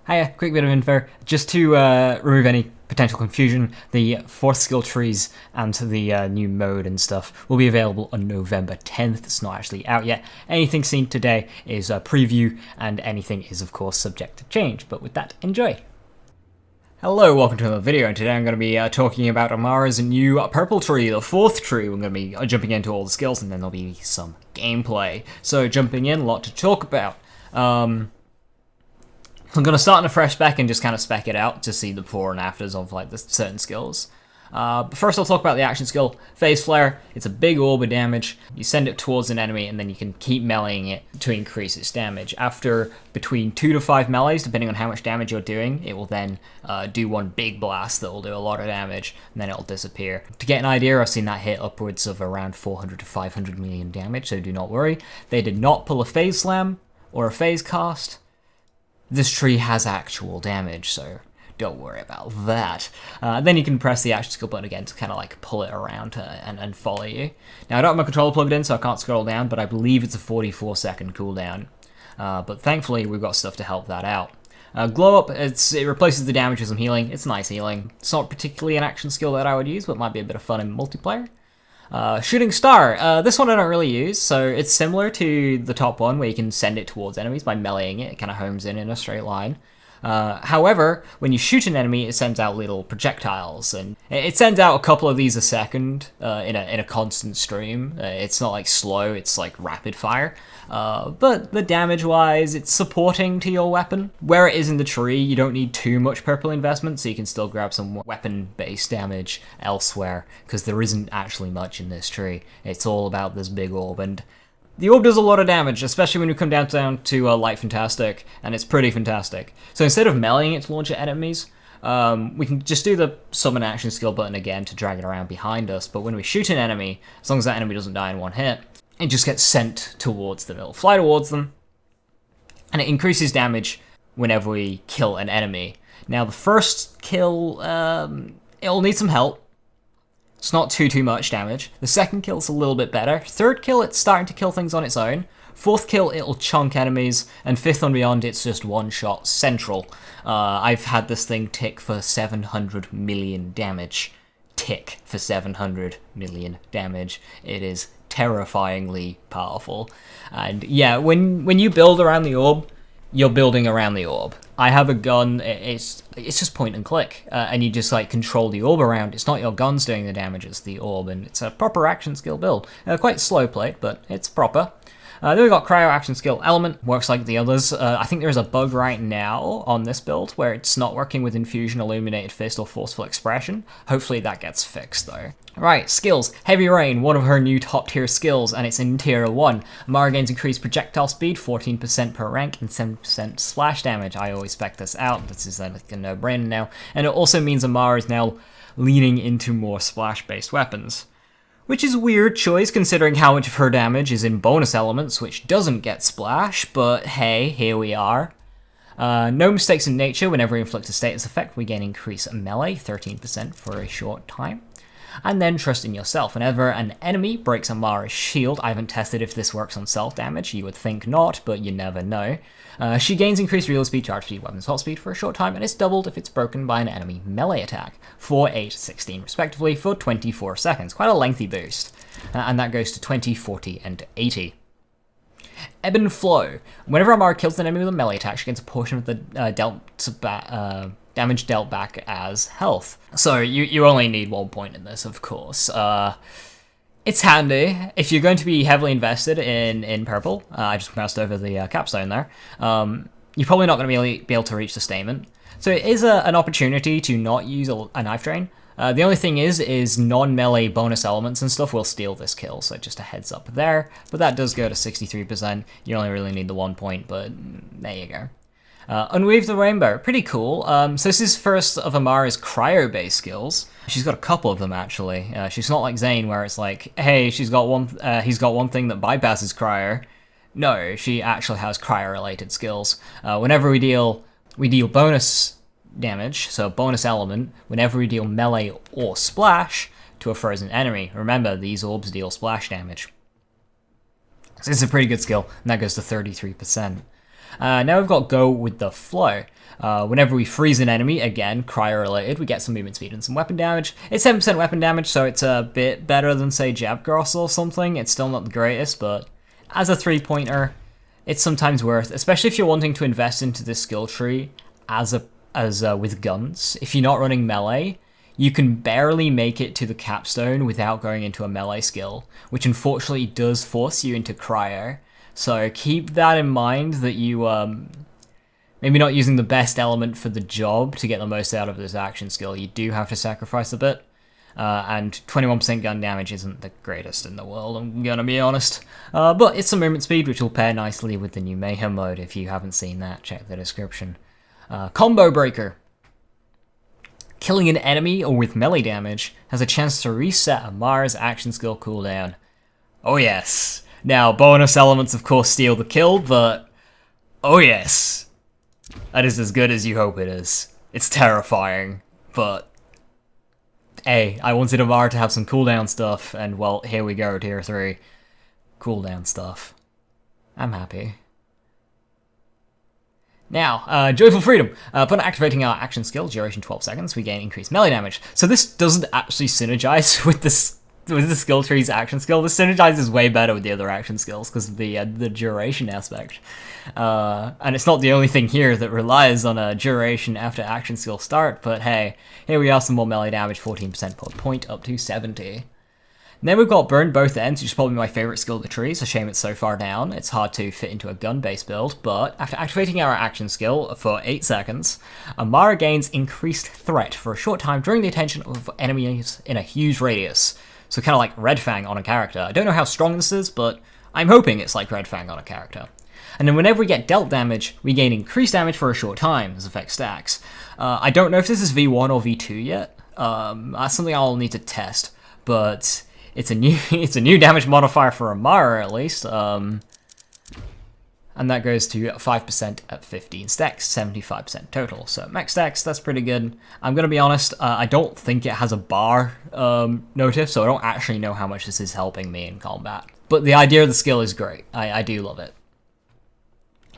Hiya, quick bit of info. Just to remove any potential confusion, the 4th skill trees and the new mode and stuff will be available on November 10th. It's not actually out yet. Anything seen today is a preview, and anything is, of course, subject to change. But with that, enjoy! Hello, welcome to another video, and today I'm going to be talking about Amara's new purple tree, the 4th tree. We're going to be jumping into all the skills, and then there'll be some gameplay. So, jumping in, a lot to talk about. I'm going to start in a fresh spec and just kind of spec it out to see the before and afters of like the certain skills. But first I'll talk about the action skill, Phase Flare. It's a big orb of damage. You send it towards an enemy and then you can keep meleeing it to increase its damage. After between 2 to 5 melees, depending on how much damage you're doing, it will then do one big blast that will do a lot of damage, and then it'll disappear. To get an idea, I've seen that hit upwards of around 400 to 500 million damage, so do not worry. They did not pull a Phase Slam or a Phase Cast. This tree has actual damage, so don't worry about that. Then you can press the action skill button again to kind of like pull it around and follow you. Now I don't have my controller plugged in, so I can't scroll down, but I believe it's a 44-second cooldown. But thankfully we've got stuff to help that out. Glow Up, it replaces the damage with some healing. It's nice healing. It's not particularly an action skill that I would use, but it might be a bit of fun in multiplayer. Shooting Star, this one I don't really use, so it's similar to the top one where you can send it towards enemies by meleeing it. It kind of homes in a straight line. However, when you shoot an enemy, it sends out little projectiles, and it sends out a couple of these a second in a constant stream. It's not like slow, it's like rapid fire. But the damage-wise, it's supporting to your weapon. Where it is in the tree, you don't need too much purple investment, so you can still grab some weapon-based damage elsewhere, because there isn't actually much in this tree. It's all about this big orb, and the orb does a lot of damage, especially when you come down to Light Fantastic, and it's pretty fantastic. So instead of meleeing it to launch at enemies, we can just do the summon action skill button again to drag it around behind us, but when we shoot an enemy, as long as that enemy doesn't die in one hit, it just gets sent towards them. It'll fly towards them, and it increases damage whenever we kill an enemy. Now the first kill, it'll need some help. It's not too much damage. The second kill's a little bit better. Third kill, it's starting to kill things on its own. Fourth kill, it'll chunk enemies. And fifth and beyond, it's just one-shot central. I've had this thing tick for 700 million damage. Tick for 700 million damage. It is terrifyingly powerful. And yeah, when you build around the orb, you're building around the orb. I have a gun, it's just point and click, and you just like control the orb around. It's not your guns doing the damage, it's the orb, and it's a proper action skill build. Quite slow played, but it's proper. Then we got Cryo action skill element, works like the others. I think there's a bug right now on this build where it's not working with Infusion, Illuminated Fist, or Forceful Expression. Hopefully that gets fixed though. Right, skills. Heavy Rain, one of her new top tier skills, and it's in tier 1. Amara gains increased projectile speed, 14% per rank, and 7% splash damage. I always spec this out, this is like a no-brainer now. And it also means Amara is now leaning into more splash-based weapons. Which is a weird choice considering how much of her damage is in bonus elements, which doesn't get splash, but hey, here we are. No mistakes in nature. Whenever we inflict a status effect, we gain increased melee, 13% for a short time. And then trust in yourself. Whenever an enemy breaks Amara's shield, I haven't tested if this works on self-damage, you would think not, but you never know. She gains increased reload speed, charge speed, weapon swap speed for a short time, and it's doubled if it's broken by an enemy melee attack, 4, 8, 16 respectively, for 24 seconds. Quite a lengthy boost. And that goes to 20, 40, and 80. Ebb and Flow. Whenever Amara kills an enemy with a melee attack, she gets a portion of the damage dealt back as health. So you only need 1 point in this, of course. It's handy if you're going to be heavily invested in purple. I just moused over the capstone there. You're probably not going to be able to reach the statement. So it is an opportunity to not use a knife drain. The only thing is non-melee bonus elements and stuff will steal this kill, so just a heads up there. But that does go to 63%. You only really need the 1 point, but there you go. Unweave the Rainbow, pretty cool. So this is first of Amara's cryo-based skills. She's got a couple of them actually. She's not like Zane where it's like, hey, he's got one thing that bypasses cryo. No, she actually has cryo-related skills. Whenever we deal bonus damage, so a bonus element, whenever we deal melee or splash to a frozen enemy. Remember, these orbs deal splash damage. So this is a pretty good skill, and that goes to 33%. Now we've got Go with the Flow. Whenever we freeze an enemy, again, Cryo related, we get some movement speed and some weapon damage. It's 7% weapon damage, so it's a bit better than, say, Jab Gross or something. It's still not the greatest, but as a 3-pointer, it's sometimes worth, especially if you're wanting to invest into this skill tree as with guns. If you're not running melee, you can barely make it to the Capstone without going into a melee skill, which unfortunately does force you into Cryo. So keep that in mind, that you maybe not using the best element for the job to get the most out of this action skill. You do have to sacrifice a bit, and 21% gun damage isn't the greatest in the world, I'm gonna be honest. But it's some movement speed, which will pair nicely with the new Mayhem mode. If you haven't seen that, check the description. Combo Breaker. Killing an enemy or with melee damage has a chance to reset Amara's action skill cooldown. Oh yes. Now, bonus elements of course steal the kill, but oh yes. That is as good as you hope it is. It's terrifying, but hey, I wanted Amara to have some cooldown stuff, and well, here we go, tier 3. Cooldown stuff. I'm happy. Now, Joyful Freedom. Upon activating our action skill, duration 12 seconds, we gain increased melee damage. So this doesn't actually synergize with the skill tree's action skill. This synergizes way better with the other action skills because of the duration aspect. And it's not the only thing here that relies on a duration after action skill start, but hey, here we are, some more melee damage, 14% per point, up to 70. Then we've got Burn Both Ends, which is probably my favourite skill of the tree. It's a shame it's so far down. It's hard to fit into a gun-based build, but after activating our action skill for 8 seconds, Amara gains increased threat for a short time during the attention of enemies in a huge radius. So kind of like Red Fang on a character. I don't know how strong this is, but I'm hoping it's like Red Fang on a character. And then whenever we get dealt damage, we gain increased damage for a short time. This effect stacks. I don't know if this is V1 or V2 yet. That's something I'll need to test, but it's a new damage modifier for Amara at least. And that goes to 5% at 15 stacks, 75% total. So max stacks, that's pretty good. I'm going to be honest, I don't think it has a bar notice, so I don't actually know how much this is helping me in combat. But the idea of the skill is great. I do love it.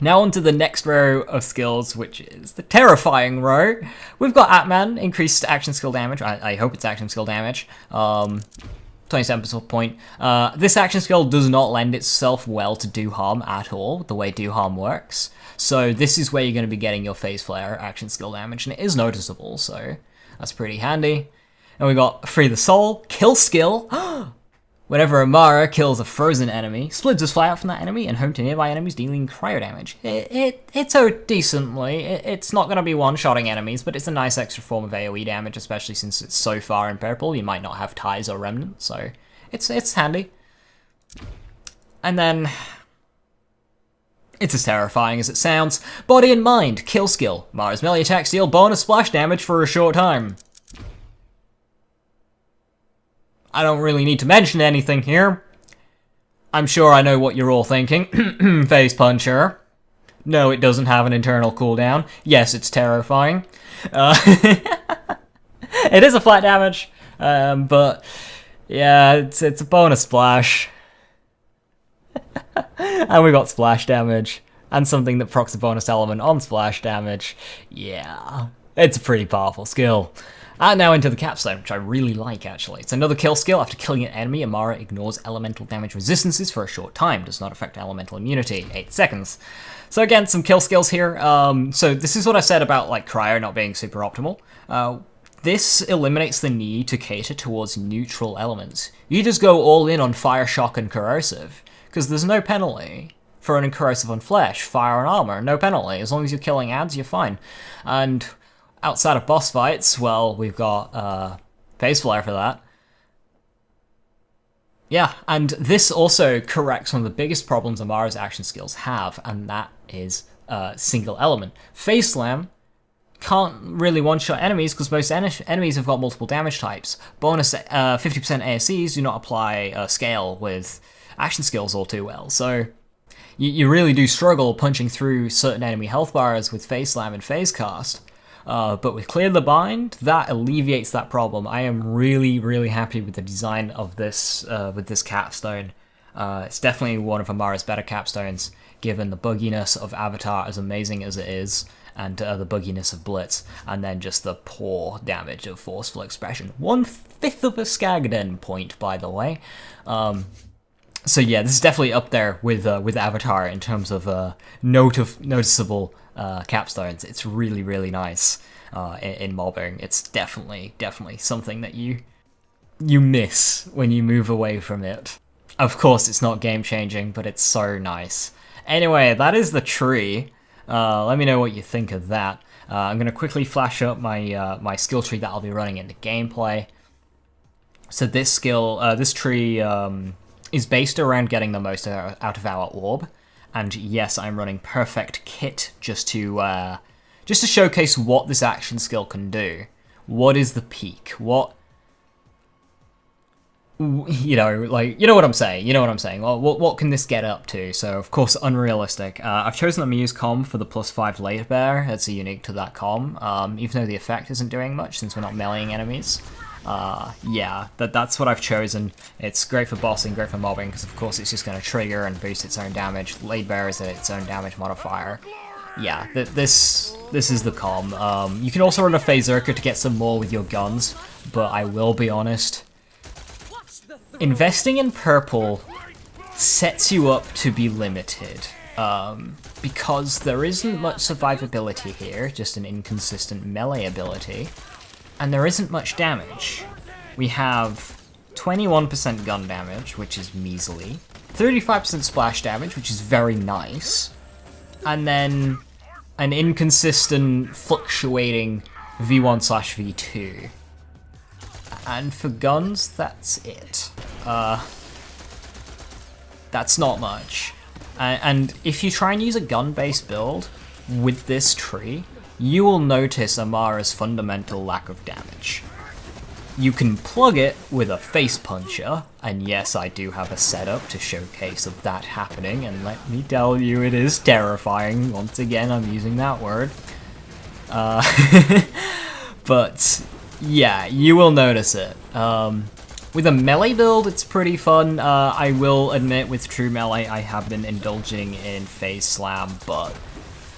Now on to the next row of skills, which is the terrifying row. We've got Atman, increased action skill damage. I hope it's action skill damage. 27% point. This action skill does not lend itself well to do harm at all, the way do harm works. So this is where you're going to be getting your phase flare action skill damage, and it is noticeable, so that's pretty handy. And we got Free the Soul, kill skill. Whenever Amara kills a frozen enemy, splits his fly out from that enemy and home to nearby enemies, dealing cryo damage. It's so decently. It's not going to be one-shotting enemies, but it's a nice extra form of AoE damage, especially since it's so far in purple. You might not have ties or remnants, so it's handy. And then it's as terrifying as it sounds. Body and Mind, kill skill. Amara's melee attacks deal bonus splash damage for a short time. I don't really need to mention anything here. I'm sure I know what you're all thinking. Face puncher. No, it doesn't have an internal cooldown. Yes, it's terrifying. It is a flat damage, but yeah, it's a bonus splash. And we got splash damage, and something that procs a bonus element on splash damage. Yeah, it's a pretty powerful skill. And now into the Capstone, which I really like, actually. It's another kill skill. After killing an enemy, Amara ignores elemental damage resistances for a short time. Does not affect elemental immunity. 8 seconds. So again, some kill skills here. So this is what I said about like Cryo not being super optimal. This eliminates the need to cater towards neutral elements. You just go all in on Fire, Shock, and Corrosive, because there's no penalty for running Corrosive on Flesh, Fire, and Armor. No penalty. As long as you're killing ads, you're fine. And outside of boss fights, well, we've got Phase Flare for that. Yeah, and this also corrects one of the biggest problems Amara's action skills have, and that is single element. Phase Slam can't really one-shot enemies because most enemies have got multiple damage types. Bonus 50% ASCs do not apply scale with action skills all too well, so you really do struggle punching through certain enemy health bars with Phase Slam and Phase Cast. But with Clear the Bind, that alleviates that problem. I am really, really happy with the design of this with this Capstone. It's definitely one of Amara's better capstones, given the bugginess of Avatar, as amazing as it is, and the bugginess of Blitz, and then just the poor damage of Forceful Expression. 1/5 of a Skagden point, by the way. So yeah, this is definitely up there with Avatar in terms of noticeable capstones. It's really, really nice in mobbing. It's definitely something that you miss when you move away from it. Of course, it's not game-changing, but it's so nice. Anyway, that is the tree. Let me know what you think of that. I'm going to quickly flash up my my skill tree that I'll be running into gameplay. So this tree is based around getting the most out of our orb. And yes, I'm running Perfect Kit just to showcase what this action skill can do. What is the peak? What... You know what I'm saying. Well, what can this get up to? So, of course, unrealistic. I've chosen the Muse comm for the +5 Later Bear. It's unique to that comm, even though the effect isn't doing much since we're not meleeing enemies. Yeah, that's what I've chosen. It's great for bossing, great for mobbing, because of course it's just going to trigger and boost its own damage. Laid Bear is its own damage modifier. Yeah, this is the comm. You can also run a Phaserker to get some more with your guns, but I will be honest, investing in purple sets you up to be limited, because there isn't much survivability here, just an inconsistent melee ability, and there isn't much damage. We have 21% gun damage, which is measly, 35% splash damage, which is very nice, and then an inconsistent, fluctuating V1/V2. And for guns, that's it. That's not much. And if you try and use a gun-based build with this tree, you will notice Amara's fundamental lack of damage. You can plug it with a face puncher, and yes, I do have a setup to showcase of that happening, and let me tell you, it is terrifying. Once again, I'm using that word. But yeah, you will notice it. With a melee build, it's pretty fun. I will admit, with true melee, I have been indulging in phase slam, but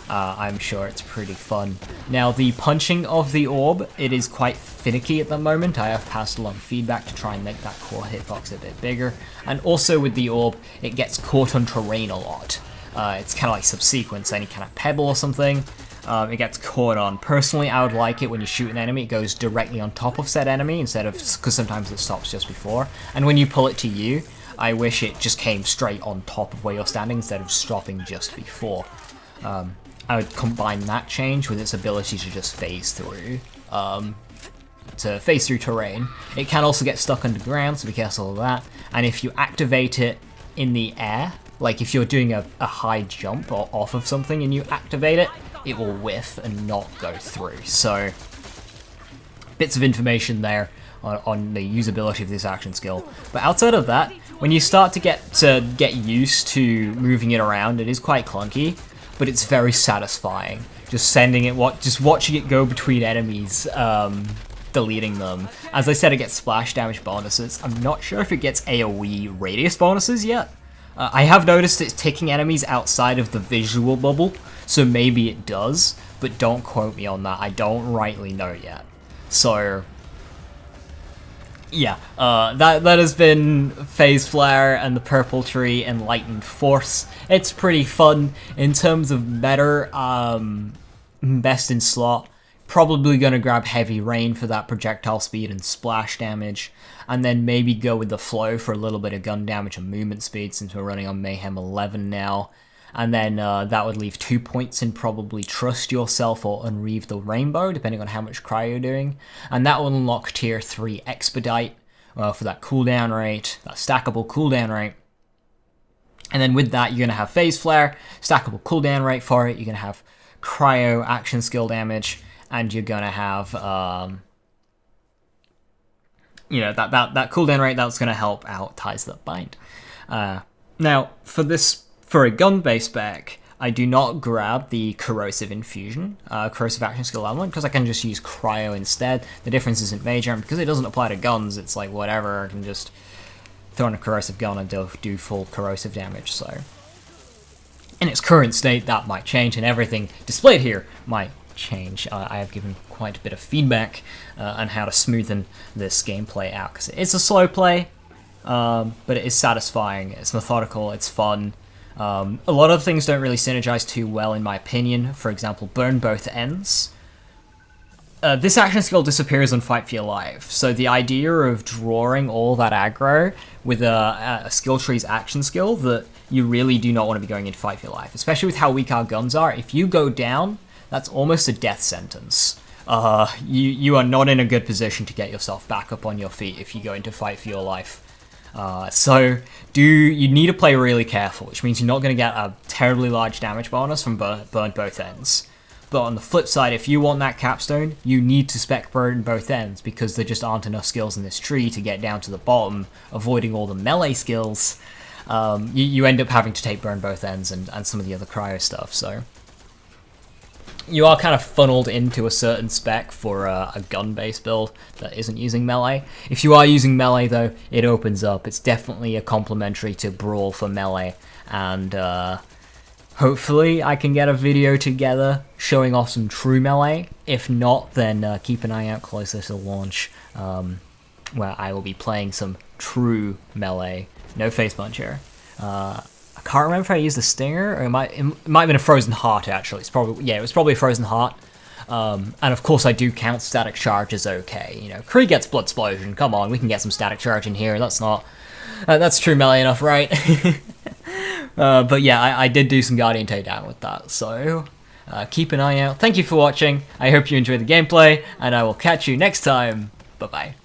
I'm sure it's pretty fun. Now, the punching of the orb, it is quite finicky at the moment. I have passed along feedback to try and make that core hitbox a bit bigger. And also with the orb, it gets caught on terrain a lot. It's kind of like subsequence, any kind of pebble or something. It gets caught on. Personally, I would like it when you shoot an enemy, it goes directly on top of said enemy instead of, because sometimes it stops just before. And when you pull it to you, I wish it just came straight on top of where you're standing instead of stopping just before. I would combine that change with its ability to just phase through, terrain. It can also get stuck underground, so be careful of that. And if you activate it in the air, like if you're doing a high jump or off of something and you activate it, it will whiff and not go through. So, bits of information there on the usability of this action skill. But outside of that, when you start to get used to moving it around, it is quite clunky, but it's very satisfying. Just sending it, just watching it go between enemies, deleting them. As I said, it gets splash damage bonuses. I'm not sure if it gets AoE radius bonuses yet. I have noticed it's taking enemies outside of the visual bubble, so maybe it does, but don't quote me on that. I don't rightly know yet. So, yeah, that has been Phase Flare and the Purple Tree Enlightened Force. It's pretty fun in terms of better, best in slot. Probably gonna grab Heavy Rain for that projectile speed and splash damage, and then maybe go with the Flow for a little bit of gun damage and movement speed since we're running on Mayhem 11 now. And then that would leave 2 points in probably Trust Yourself or Unreave the Rainbow, depending on how much Cryo you're doing. And that will unlock Tier 3 Expedite for that cooldown rate, that stackable cooldown rate. And then with that, you're going to have Phase Flare, stackable cooldown rate for it. You're going to have Cryo action skill damage, and you're going to have, that cooldown rate that's going to help out Ties That Bind. Now, for a gun-based spec, I do not grab the Corrosive Infusion, Corrosive Action Skill element, because I can just use Cryo instead. The difference isn't major, and because it doesn't apply to guns, it's like whatever, I can just throw in a corrosive gun and do full corrosive damage, so... In its current state, that might change, and everything displayed here might change. I have given quite a bit of feedback on how to smoothen this gameplay out, because it's a slow play, but it is satisfying, it's methodical, it's fun. A lot of things don't really synergize too well, in my opinion. For example, burn both ends. This action skill disappears on Fight for Your Life, so the idea of drawing all that aggro with a skill tree's action skill that you really do not want to be going into Fight for Your Life, especially with how weak our guns are. If you go down, that's almost a death sentence. You are not in a good position to get yourself back up on your feet if you go into Fight for Your Life. So you need to play really careful, which means you're not going to get a terribly large damage bonus from burn both ends. But on the flip side, if you want that capstone, you need to spec burn both ends, because there just aren't enough skills in this tree to get down to the bottom, avoiding all the melee skills. You end up having to take burn both ends and some of the other cryo stuff, so... You are kind of funneled into a certain spec for a gun-based build that isn't using melee. If you are using melee, though, it opens up. It's definitely a complementary to Brawl for melee, and hopefully I can get a video together showing off some true melee. If not, then keep an eye out closer to launch, where I will be playing some true melee. No face punch here. I can't remember if I used a stinger, or it might have been a frozen heart, actually. It was probably a frozen heart. And of course I do count static charge as okay. You know, Cree gets blood explosion, come on, we can get some static charge in here, that's true melee enough, right? But yeah, I did do some Guardian takedown with that, so keep an eye out. Thank you for watching, I hope you enjoyed the gameplay, and I will catch you next time. Bye-bye.